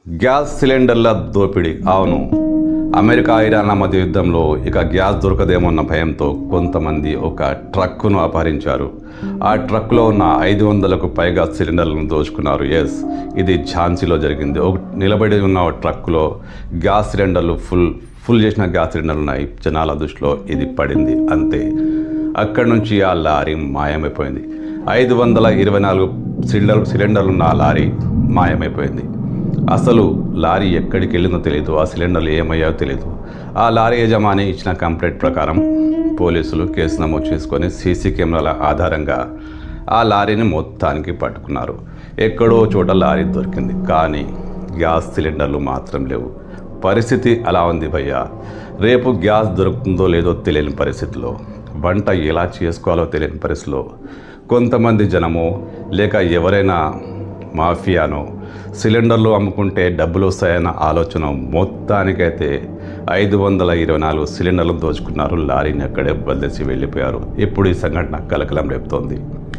Gas సిలిండర్ల దోపిడీ. అవును, America ఇరాన్ల మధ్య యుద్ధంలో ఇక గ్యాస్ దొరకదేమోన్న భయంతో కొంతమంది ఒక ట్రక్కును అపహరించారు. ఆ ట్రక్లో ఉన్న 500కు పైగా సిలిండర్లను దోచుకున్నారు. ఇది ఝాన్సీలో జరిగింది. నిలబడి ఉన్న ట్రక్కులో గ్యాస్ సిలిండర్లు ఫుల్ చేసిన గ్యాస్ సిలిండర్లు ఉన్నాయి. జనాల దృష్టిలో ఇది పడింది అంతే. అక్కడి నుంచి ఆ లారీ మాయమైపోయింది. 524 సిలిండర్లున్న ఆ లారీ మాయమైపోయింది. అసలు లారీ ఎక్కడికి వెళ్ళిందో తెలియదు, ఆ సిలిండర్లు ఏమయ్యాయో తెలియదు. ఆ లారీ యజమాని ఇచ్చిన కంప్లైంట్ ప్రకారం పోలీసులు కేసు నమోదు చేసుకొని సీసీ కెమెరాల ఆధారంగా ఆ లారీని మొత్తానికి పట్టుకున్నారు. ఎక్కడో చోట లారీ దొరికింది, కానీ గ్యాస్ సిలిండర్లు మాత్రం లేవు. పరిస్థితి అలా ఉంది భయ్యా. రేపు గ్యాస్ దొరుకుతుందో లేదో తెలియని పరిస్థితిలో, వంట ఎలా చేసుకోవాలో తెలియని పరిస్థితిలో కొంతమంది జనమో లేక ఎవరైనా మాఫియానో సిలిండర్లు అమ్ముకుంటే డబ్బులు వస్తాయన్న ఆలోచన మొత్తానికైతే 524 సిలిండర్లు దోచుకున్నారు. లారీని అక్కడే వదిలేసి వెళ్ళిపోయారు. ఇప్పుడు ఈ సంఘటన కలకలం రేపుతోంది.